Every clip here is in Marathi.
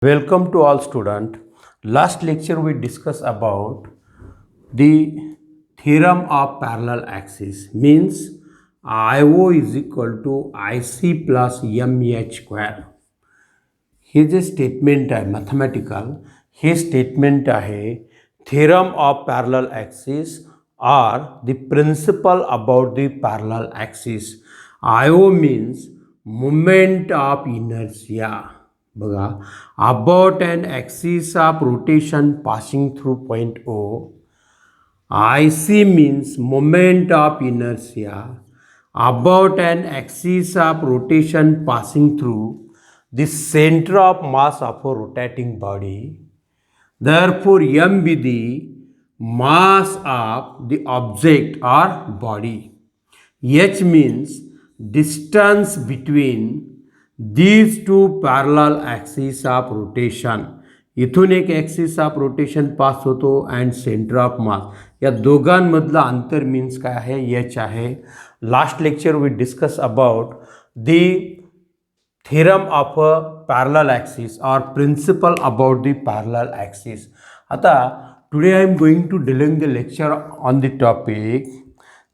Welcome to all student. Last lecture we discussed about the theorem of parallel axis means IO is equal to IC plus MH square. हे जे स्टेटमेंट आहे मॅथमॅटिकल हे स्टेटमेंट आहे theorem of parallel axis or the principle about the parallel axis. IO means moment of inertia. बघा about an axis of rotation passing through point O. IC means moment of inertia about an axis of rotation passing through the center of mass of a rotating body. Therefore, m be the mass of the object or body. H means distance between these two parallel axes of rotation. इथून एक ॲक्सिस ऑफ रोटेशन पास होतो अँड सेंटर ऑफ मास. या दोघांमधलं अंतर मीन्स काय आहे? एच आहे. Last lecture we discuss about the theorem of a parallel axis or principle about the parallel axis. आता today I am going to dealing the lecture on the topic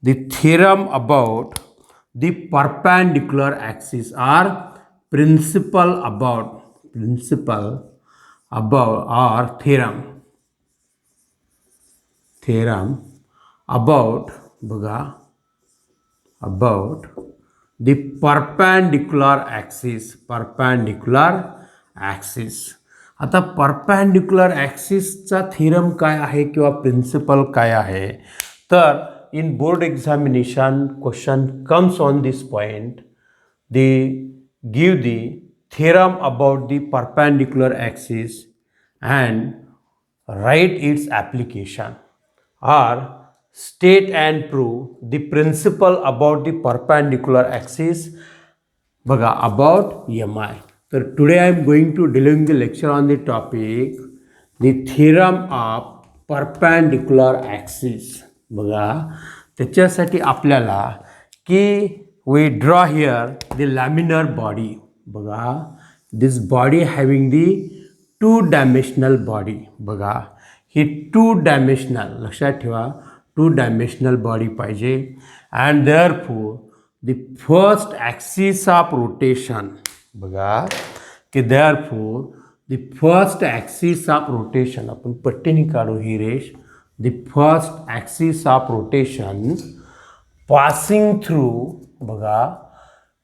the theorem about the perpendicular axis or principle about or theorem about बघा about the perpendicular axis. आता perpendicular axis चा थेरम काय आहे किंवा प्रिन्सिपल काय आहे? तर in board examination question comes on this point. They give the theorem about the perpendicular axis and write its application or state and prove the principle about the perpendicular axis बघा about mi. तर today I am going to dealing the lecture on the topic the theorem of perpendicular axis. बघा त्याच्यासाठी आपल्याला की we draw here the laminar body. बघा this body having the two dimensional body. बघा ही टू डायमेन्शनल लक्षात ठेवा टू डायमेन्शनल बॉडी पाहिजे and therefore the first axis of rotation. बघा की therefore the first axis of rotation आपण पट्टीने काढू ही रेष. The first axis of rotation passing through बघा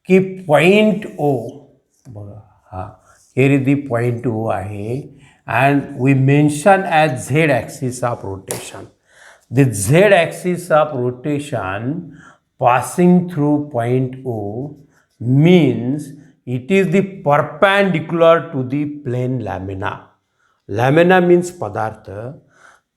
की पॉइंट ओ. बघा हा here is the point O आहे and we mention as z axis of rotation. The z axis of rotation passing through point O means it is the perpendicular to the plane lamina. Lamina means पदार्थ.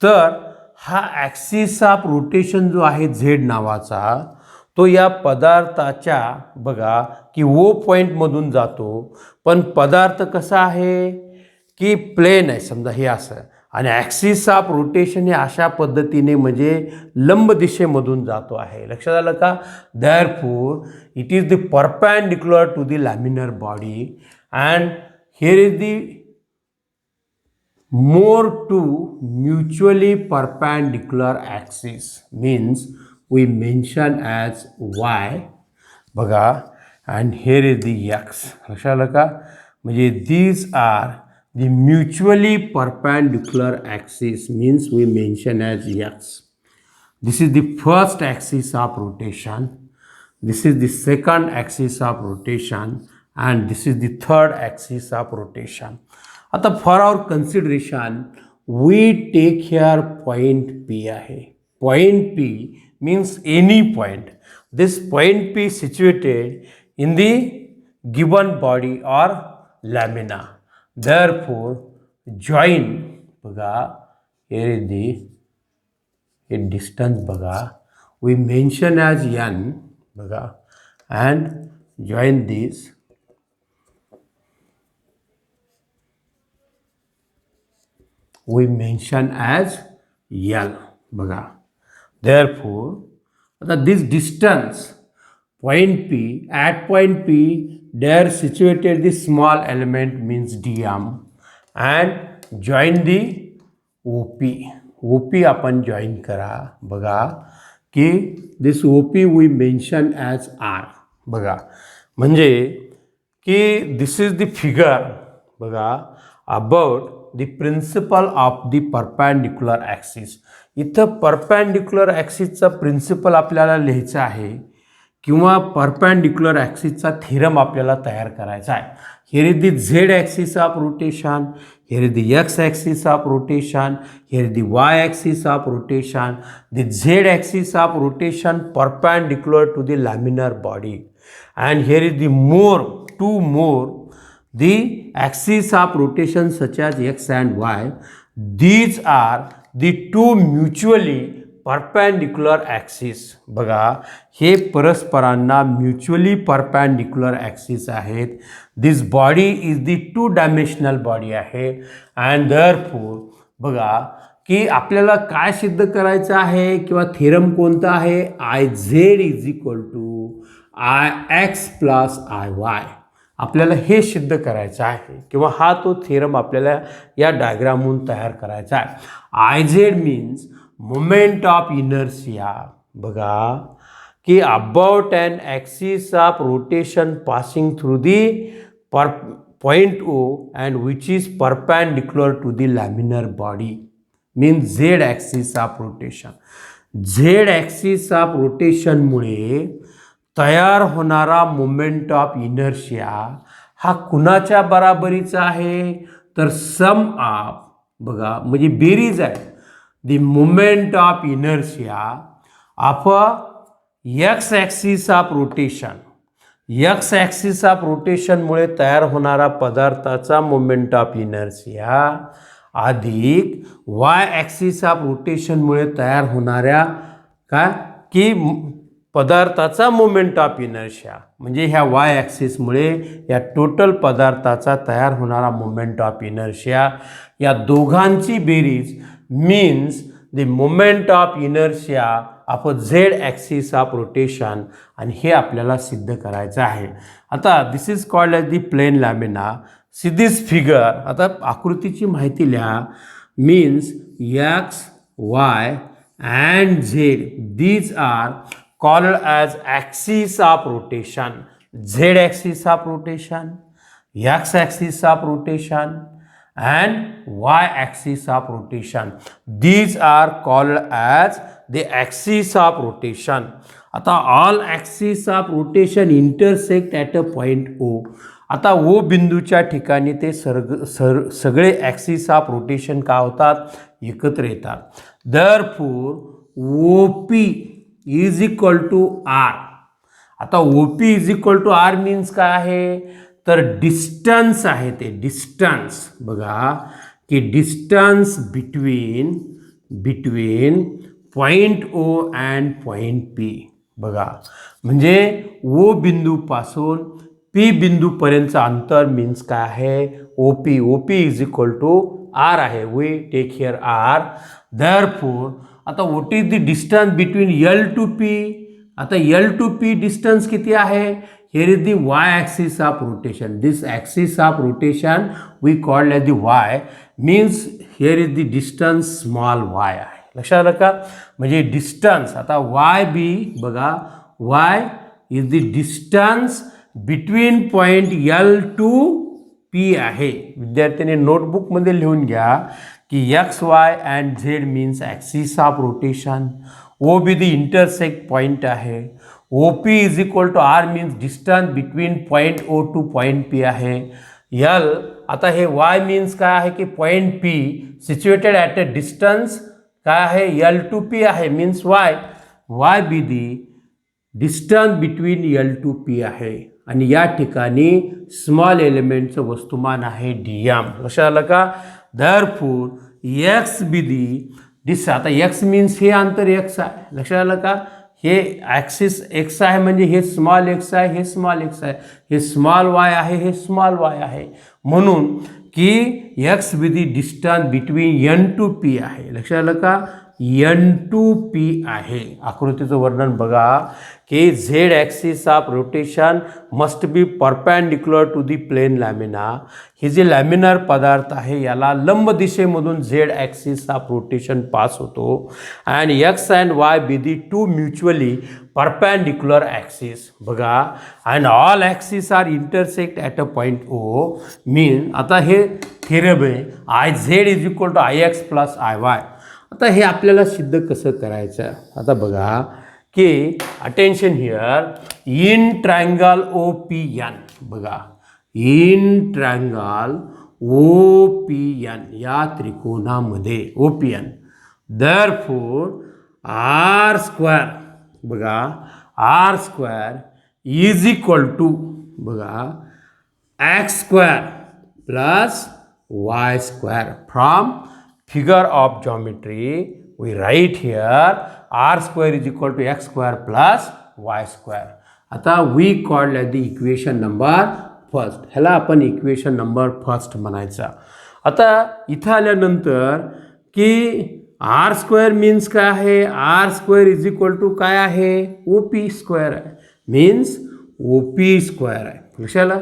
तर हा ॲक्सिस ऑफ रोटेशन जो आहे z नावाचा तो या पदार्थाच्या बघा की ओ पॉईंटमधून जातो. पण पदार्थ कसा आहे की प्लेन आहे समजा हे असं आणि ॲक्सिस ऑफ रोटेशन हे अशा पद्धतीने म्हणजे लंब दिशेमधून जातो आहे. लक्षात आलं का? Therefore it is the perpendicular to the laminar body and here is the more to mutually perpendicular axis means we mention as y. बघा and here is the x. लक्षात आलं का? म्हणजे these are the mutually perpendicular axis means we mention as x. This is the first axis of rotation. This is the second axis of rotation and this is the third axis of rotation. आता for our consideration we take here point P आहे. Point P means any point. This point P situated in the given body or lamina. Therefore join बघा हिअर इज दी हे डिस्टन्स बघा वी मेन्शन ॲज एन बघा and join this we mention as L. बघा therefore आता this distance point P at point P there situated the small element means dm and join the O P. O P आपण जॉईन करा. बघा की this O P we mention as R. बघा म्हणजे की दिस इज द फिगर. बघा about the principle of the perpendicular axis. इथं परपॅन्डिक्युलर ॲक्सिसचा प्रिन्सिपल आपल्याला लिहायचा आहे किंवा परपॅन्डिक्युलर ॲक्सिसचा थेरम आपल्याला तयार करायचा आहे. Here is the Z axis of rotation, here is the X axis of rotation, here is the Y axis of rotation. The Z axis of rotation perpendicular to the laminar body and here is the two more the axis of rotation such as x and y. These are the two mutually perpendicular axis. बघा हे परस्परांना म्युच्युअली परपॅन्डिक्युलर ॲक्सिस आहेत. This body is the two dimensional body आहे अँड देअरफॉर बघा की आपल्याला काय सिद्ध करायचं आहे किंवा थेरम कोणता आहे. I Z is equal to I X plus I Y. आपल्याला हे सिद्ध करायचं आहे किंवा हा तो थेरम आपल्याला या डायग्रामहून तयार करायचा आहे. I Z means moment of inertia. बघा की about an axis of rotation passing through the point O and which is perpendicular to the laminar body means Z axis of rotation. Z axis of रोटेशनमुळे तयार होणारा मोमेंट ऑफ इनर्शिया हा कुणाच्या बराबरीचा आहे तर सम ऑफ. बघा म्हणजे बेरीज आहे. The moment of inertia of X axis of rotation. X axis of रोटेशनमुळे तयार होणारा पदार्थाचा मोमेंट ऑफ इनर्शिया अधिक वाय ॲक्सिस ऑफ रोटेशनमुळे तयार होणाऱ्या काय की पदार्थाचा मोमेंट ऑफ इनर्शिया म्हणजे ह्या वाय ॲक्सिसमुळे या टोटल पदार्थाचा तयार होणारा मोमेंट ऑफ इनर्शिया या दोघांची बेरीज means the moment of inertia of Z axis of rotation. आणि हे आपल्याला सिद्ध करायचं आहे. आता this is called as the plane lamina. See this figure. आता आकृतीची माहिती लिहा. Means X Y and Z these are called as axis of rotation. Z axis of rotation, X axis of rotation and Y axis of rotation. These are called as the axis of rotation. आता all axis of rotation intersect at a point O. आता O बिंदूच्या ठिकाणी ते सगळे ॲक्सिस ऑफ रोटेशन का होतात एकत्र येतात. Therefore OP is equal to R. आता O P is equal to R means काय आहे तर डिस्टन्स आहे ते डिस्टन्स. बघा की distance between point O and point P. बघा म्हणजे ओ बिंदूपासून पी बिंदूपर्यंतचं अंतर मीन्स काय आहे O P. O P is equal to R आहे. We take here R. Therefore आता what is the distance between L to P. आता एल टू पी डिस्टन्स किती आहे. Here is the Y axis of rotation. This axis of rotation we called as the Y means here is the distance small Y आहे. लक्षात आलं का. म्हणजे डिस्टन्स आता वाय बी. बघा Y is the distance between point L to P आहे. विद्यार्थ्यांनी नोटबुकमध्ये लिहून घ्या की X Y and Z means axis of rotation. O B the intersect point आहे. O P is equal to R means distance between point O to point P आहे. यल आता हे वाय मीन्स काय आहे की point P situated at a distance काय आहे एल टू पी आहे means Y. Y be the distance between L to P आहे आणि या ठिकाणी स्मॉल एलिमेंटचं वस्तुमान आहे डी एम. लक्षात आलं का. Therefore एक्स बी दी आता एक्स मीन्स हे अंतर एक्स आहे. लक्षात आलं का. हे ॲक्सिस एक्स आहे म्हणजे हे स्मॉल एक्स आहे हे स्मॉल एक्स आहे. हे स्मॉल वाय आहे हे स्मॉल वाय आहे. म्हणून की X be the distance between N to P आहे. लक्षात आलं का. N2P आहे. आकृतीचं वर्णन बघा की Z axis of rotation must be perpendicular to the plane lamina. ही जे लॅमिनार पदार्थ आहे याला लंब दिशेमधून Z axis of rotation pass होतो. And X and Y be the two mutually perpendicular axis. बघा and all axis are intersect at a point O. Mean आता हे थेरम आहे I Z is equal to I X plus I Y. आता हे आपल्याला सिद्ध कसं करायचं. आता बघा की attention here in triangle O P N. बघा in triangle O P N या त्रिकोणामध्ये O P N therefore R square. बघा R square is equal to बघा X square plus Y square. From figure of geometry we write here r square is equal to x square plus y square. आता we called the equation number first. ह्याला आपण इक्वेशन नंबर फर्स्ट म्हणायचा. आता इथं आल्यानंतर की आर स्क्वेअर मीन्स काय आहे. R square is equal to काय आहे ओ पी स्क्वेअर आहे. मीन्स ओ पी स्क्वेअर आहे. लक्षाला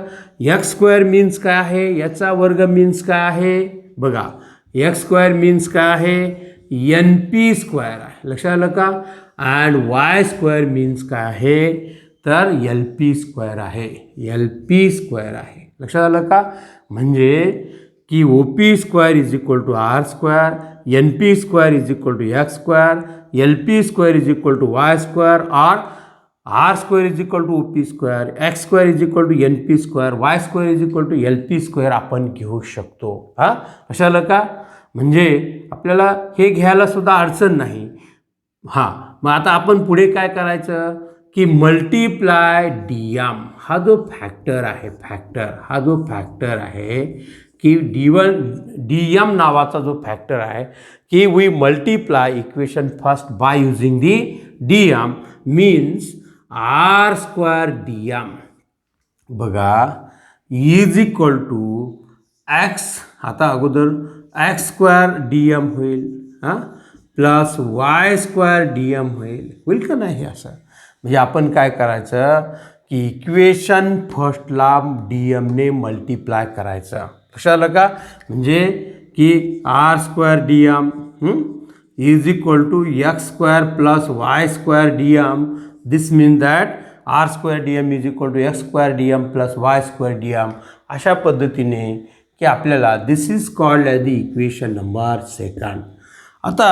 एक्स स्क्वेअर मीन्स काय आहे. याचा वर्ग मीन्स काय आहे. बघा एक्स स्क्वेअर मीन्स काय आहे एन पी स्क्वेअर आहे. लक्षात आलं का. अँड वाय स्क्वेअर मीन्स काय आहे तर एल पी स्क्वेअर आहे. एल पी स्क्वेअर आहे. लक्षात आलं का. म्हणजे की O P square is equal to R square, N P square is equal to X square, L P square is equal to Y square और R square is equal to O P square, X square is equal to N P square, Y square is equal to L P square आपण घेऊ शकतो. हां लक्षात आलं का. म्हणजे आपल्याला हे घ्यायला सुद्धा अडचण नाही. हां मग आता आपण पुढे काय करायचं की मल्टिप्लाय डी एम हा जो फॅक्टर आहे हा जो फॅक्टर आहे की डी एम नावाचा जो फॅक्टर आहे की we multiply equation first by using the D M means R square D M. बघा इज इक्वल टू एक्स. आता अगोदर एक्स स्क्वेअर डी एम होईल हां plus Y square D M होईल का नाही. असं म्हणजे आपण काय करायचं की इक्वेशन फर्स्टला डी एमने मल्टिप्लाय करायचं. लक्षात आलं का. म्हणजे की R square D M is equal to X square plus Y square D M. This mean that R square D M is equal to X square D M plus Y square D M. अशा पद्धतीने की आपल्याला this is called as the equation number second. आता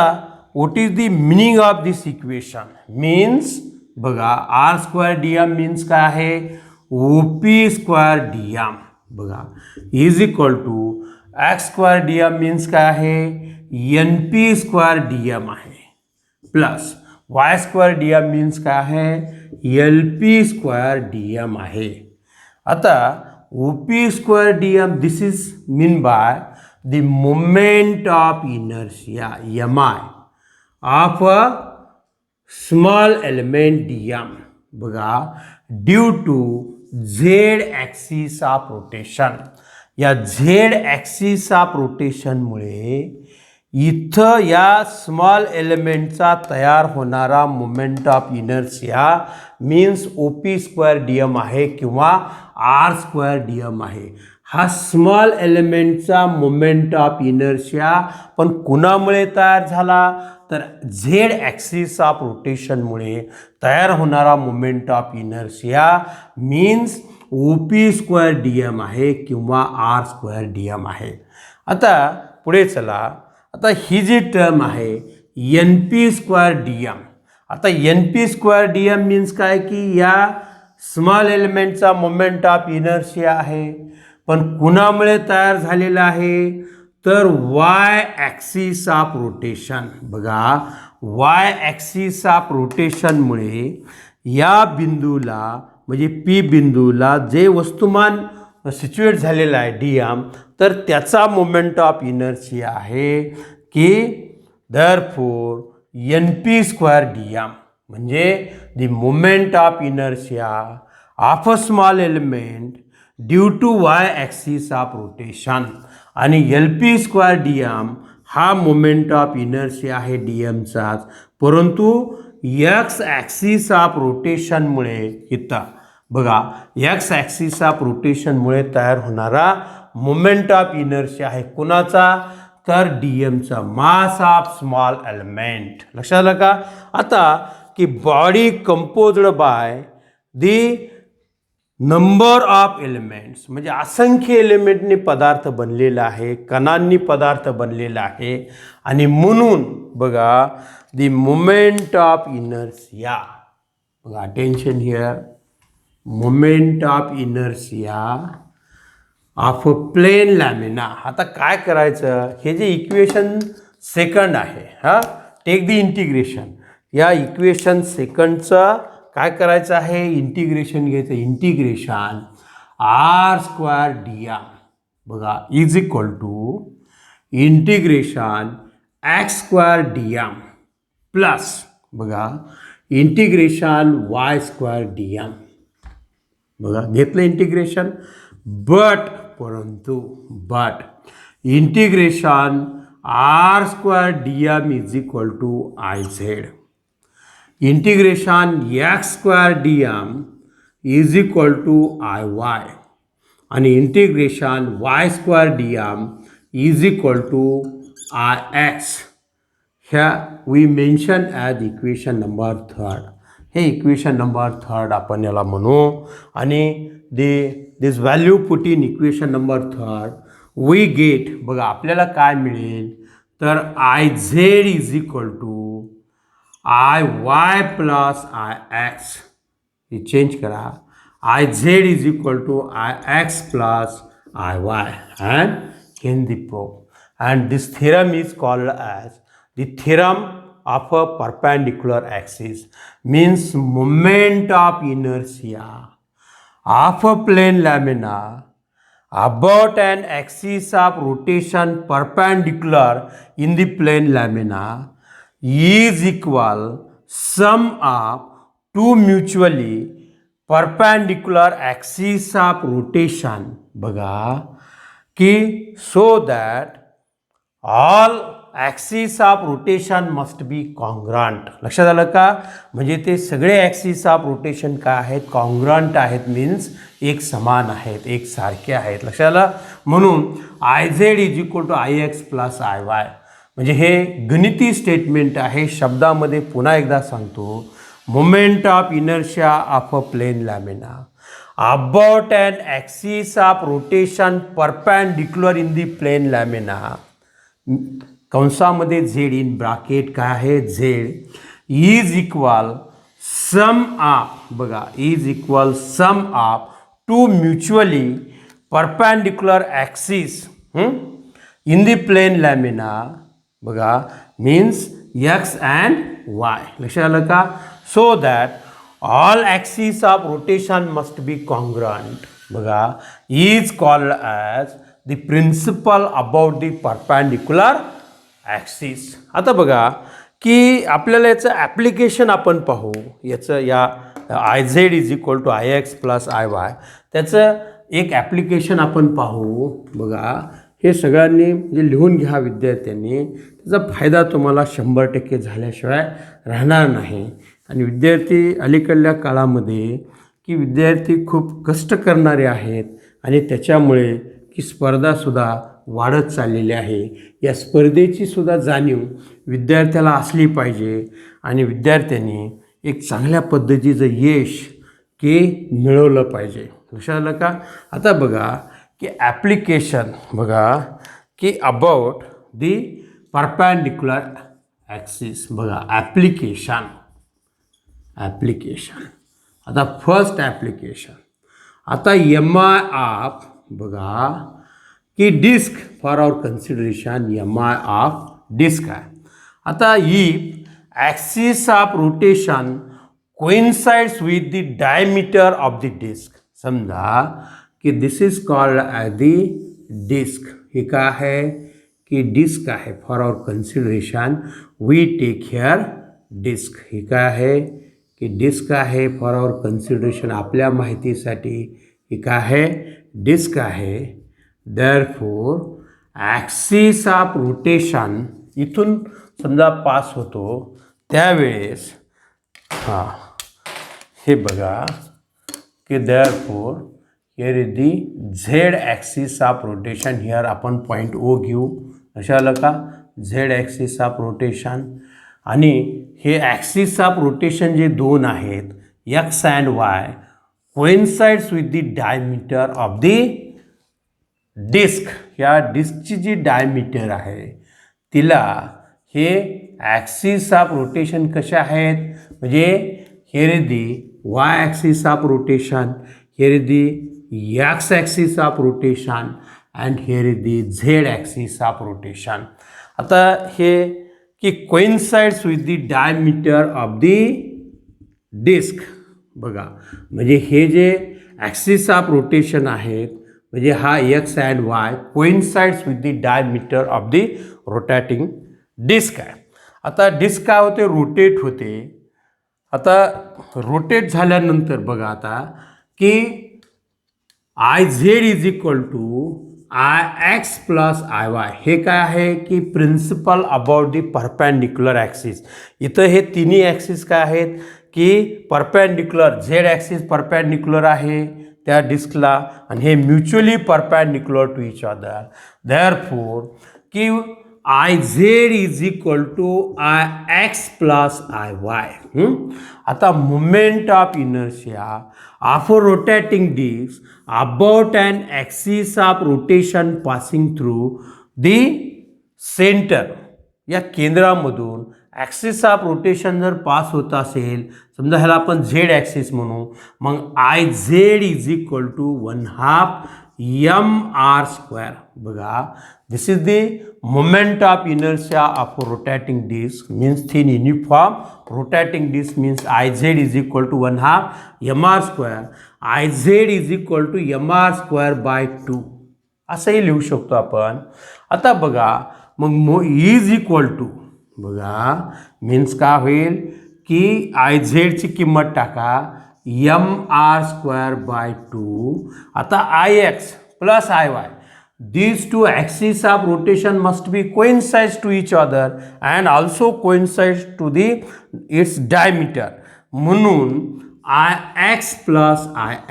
what is the meaning of this equation means बघा R square D M means काय आहे O P square D M. बघा is equal to X square D M means काय आहे N P square D M आहे plus Y square D M means काय आहे L P square D M आहे. आता O P square D M this is mean by the moment of inertia M I of a small element D M. बघा due to Z axis of rotation. या झेड ॲक्सिस ऑफ रोटेशनमुळे इथं या स्मॉल एलिमेंटचा तयार होणारा moment of inertia means O P square D M आहे किंवा आर स्क्वेअर डी एम आहे. हा स्मॉल एलिमेंटचा मोमेंट ऑफ इनर्शिया पण कुणामुळे तयार झाला तर झेड ॲक्सिस ऑफ रोटेशनमुळे तयार होणारा moment of inertia means O P square D M आहे किंवा आर स्क्वेअर डी एम आहे. आता पुढे चला. आता ही जी टर्म आहे N P square D M. आता N P square D M means काय की या स्मॉल एलिमेंटचा मोमेंट ऑफ इनर्शिया आहे पण कुणामुळे तयार झालेला आहे तर वाय ॲक्सिस ऑफ रोटेशन. बघा वाय ॲक्सिस ऑफ रोटेशनमुळे या बिंदूला म्हणजे पी बिंदूला जे वस्तुमान सिच्युएट झालेला आहे डी एम तर त्याचा मोमेंट ऑफ इनर्शिया आहे की therefore N P square D M म्हणजे the moment of inertia of a small element due to Y axis of rotation. आणि L P square D M हा मोमेंट ऑफ इनर्शिया आहे डी एमचाच, परंतु एक्स ॲक्सिस ऑफ रोटेशनमुळे इथं बघा एक्स ॲक्सिस ऑफ रोटेशनमुळे तयार होणारा मोमेंट ऑफ इनर्शिया आहे कुणाचा, तर डी एमचा, मास ऑफ स्मॉल एलिमेंट. लक्षात आलं का. आता की body composed by the number of elements, म्हणजे असंख्य एलिमेंटनी पदार्थ बनलेला आहे, कणांनी पदार्थ बनलेला आहे, आणि म्हणून बघा दी मोमेंट ऑफ इनर्शिया, बघा attention here, moment of inertia of a plane lamina. आता काय करायचं, हे जे इक्वेशन सेकंड आहे, हा टेक दी इंटिग्रेशन, या इक्वेशन सेकंडचं काय करायचं आहे, इंटिग्रेशन घ्यायचं. Integration R square D M बघा is equal to integration X square D M plus बघा integration Y square D M. बघा घेतलं इंटिग्रेशन, परंतु integration R square D M is equal to I Z, integration X square D M is equal to I Y, आणि integration Y square D M is equal to I X. ह्या we mention as equation number third. हे इक्वेशन नंबर थर्ड आपण याला म्हणू, आणि this value put in equation number third we get, बघा आपल्याला काय मिळेल, तर I Z is equal to I Y plus I X. हे चेंज करा, I Z is equal to I X plus I Y, and can the proof, and this theorem is called as the theorem of a perpendicular axis, means moment of inertia of a plane lamina about an axis of rotation perpendicular in the plane lamina is equal sum of two mutually perpendicular axis of rotation. बघा की so that all axis of rotation must B congruent. लक्षात आलं का, म्हणजे ते सगळे ॲक्सिस ऑफ रोटेशन काय आहेत, कॉन्ग्रंट आहेत, मीन्स एक समान आहेत, एक सारखे आहेत. लक्षात आलं. म्हणून I Z is equal to I X plus I Y, म्हणजे हे गणिती स्टेटमेंट आहे. शब्दामध्ये पुन्हा एकदा सांगतो, moment of inertia of a plane lamina about an axis of rotation perpendicular in the plane lamina, कंसामध्ये झेड इन ब्रॅकेट काय आहे, Z is equal sum of, बघा is equal sum of two mutually perpendicular axis in the plane lamina, बघा मीन्स एक्स अँड वाय. लक्षात आलं का. So that all axes of rotation must be congruent, बघा is called as the principle about the perpendicular axis. आता बघा की आपल्याला याचं ॲप्लिकेशन आपण पाहू, याचं या I Z is equal to I X plus I Y, त्याचं एक ॲप्लिकेशन आपण पाहू. बघा हे सगळ्यांनी म्हणजे लिहून घ्या विद्यार्थ्यांनी, त्याचा फायदा तुम्हाला 100% झाल्याशिवाय राहणार नाही. आणि विद्यार्थी अलीकडल्या काळामध्ये की विद्यार्थी खूप कष्ट करणारे आहेत, आणि त्याच्यामुळे की स्पर्धासुद्धा वाढत चाललेली आहे. या स्पर्धेची सुद्धा जाणीव विद्यार्थ्याला असली पाहिजे, आणि विद्यार्थ्यांनी एक चांगल्या पद्धतीचं यश की मिळवलं पाहिजे. लक्षात आलं का. आता बघा की ॲप्लिकेशन, बघा की अबाउट दी परपेंडिक्युलर ॲक्सिस, बघा ॲप्लिकेशन. आता फर्स्ट ॲप्लिकेशन, आता एम आय ऑफ, बघा की disc for our consideration M I of disc आहे. आता if axis of rotation coincides with the diameter of the disc, समजा की this is called as the disc. हे काय आहे की डिस्क आहे. For our consideration we take here disc. हे काय आहे की डिस्क आहे. फॉर आवर कन्सिडरेशन आपल्या माहितीसाठी हे काय आहे, डिस्क आहे. देअरफॉर ॲक्सिस ऑफ रोटेशन इथून समजा पास होतो त्यावेळेस हे बघा की therefore here is the Z axis of rotation. Here आपण पॉईंट ओ घेऊ. लक्षात आलं का? Z axis of rotation. आणि हे ॲक्सिस ऑफ रोटेशन जे दोन आहेत X and Y coincides with the diameter of the disc. या डिस्कची जी डायमीटर आहे तिला हे ॲक्सिस ऑफ रोटेशन कशा आहेत म्हणजे here is the Y axis of rotation, here is the X axis of rotation and here is the Z axis of rotation. आता हे की coincides with the diameter of the disc बघा म्हणजे हे जे ॲक्सिस ऑफ रोटेशन आहेत म्हणजे हा X and Y coincides with the diameter of the rotating disc आहे. आता डिस्क काय होते? रोटेट होते. आता रोटेट झाल्यानंतर बघा आता की I Z is equal to I X plus I Y. हे काय आहे की principle about the perpendicular axis. इथं हे तिन्ही ॲक्सिस काय आहेत की परपॅन्डिक्युलर. झेड ॲक्सिस परपॅन्डिक्युलर आहे त्या डिस्कला आणि हे mutually perpendicular to each other. Therefore की I Z is equal to I X plus I Y. आता moment of inertia of a rotating disc about an axis of rotation passing through the centre. या केंद्रामधून ॲक्सिस ऑफ रोटेशन जर पास होत असेल समजा ह्याला आपण झेड ॲक्सिस म्हणू मग I Z is equal to 1/2 mr². बघा this is the moment of inertia of a rotating disc means thin uniform rotating disc means I Z is equal to 1/2 mr². I Z is equal to mr²/2 असंही लिहू शकतो आपण. आता बघा मग इज इक्वल टू बघा मीन्स काय होईल की आय झेडची किंमत टाका mr²/2. आता I X plus I Y these two axes of rotation must be coincides to each other and also coincides to the its diameter. म्हणून Ix प्लस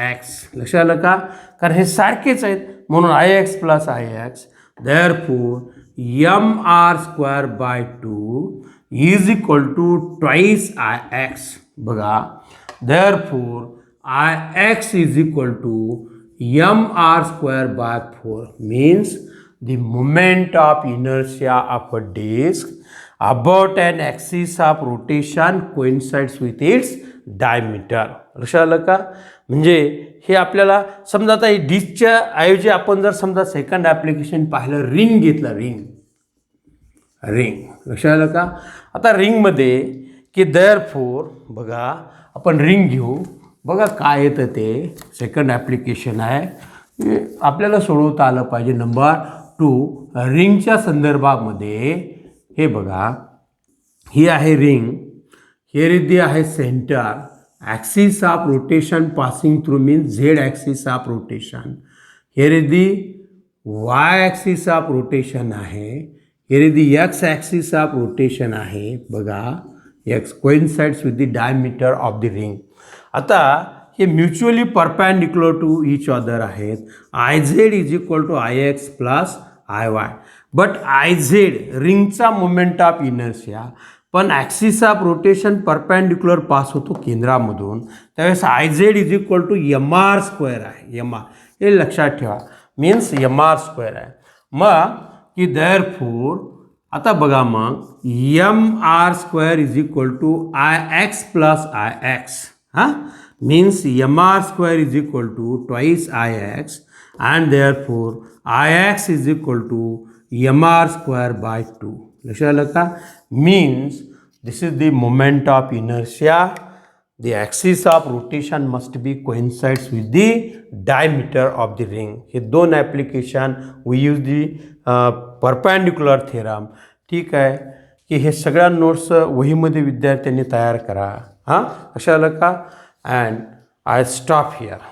Ix लक्षात आलं का? कारण हे सारखेच आहेत म्हणून Ix plus Ix. Therefore mr²/2 is equal to twice Ix. बघा therefore Ix is equal to mr²/4 means the moment of inertia of a disk about an axis of rotation coincides with its diameter. लक्षात आलं का? म्हणजे हे आपल्याला समजा आता डिस्कच्या ऐवजी आपण जर समजा सेकंड ॲप्लिकेशन पाहिलं रिंग घेतलं रिंग लक्षात आलं का? आता रिंगमध्ये की देअरफॉर बघा आपण रिंग घेऊ. बघा काय येतं ते सेकंड ॲप्लिकेशन आहे आपल्याला सोडवता आलं पाहिजे. नंबर 2 रिंगच्या संदर्भामध्ये हे बघा ही आहे रिंग. हिअर इज दी आहे centre axis of rotation passing through means Z axis of rotation. Here is the Y axis of rotation आहे. Here is the X axis of rotation आहे. बघा X coincides with the diameter of the ring. आता हे mutually perpendicular to each other आहेत. I Z is equal to I X plus I Y. But I Z रिंगचा मोमेंट ऑफ इनर्शिया पण axis of rotation perpendicular pass होतो केंद्रामधून त्यावेळेस I Z is equal to mr² आहे. हे लक्षात ठेवा मीन्स mr² आहे. मग की देअरफॉर आता बघा मग mr² is equal to I X plus I X means mr² is equal to twice Ix and therefore Ix is equal to mr²/2. लक्षात आलं का? Means this is the moment of inertia. The axis of rotation must be coincides with the diameter of the ring. हे दोन application we use the perpendicular theorem. ठीक आहे की हे सगळ्या नोट्स वहीमध्ये विद्यार्थ्यांनी तयार करा. लक्षात आलं का? And I stop here.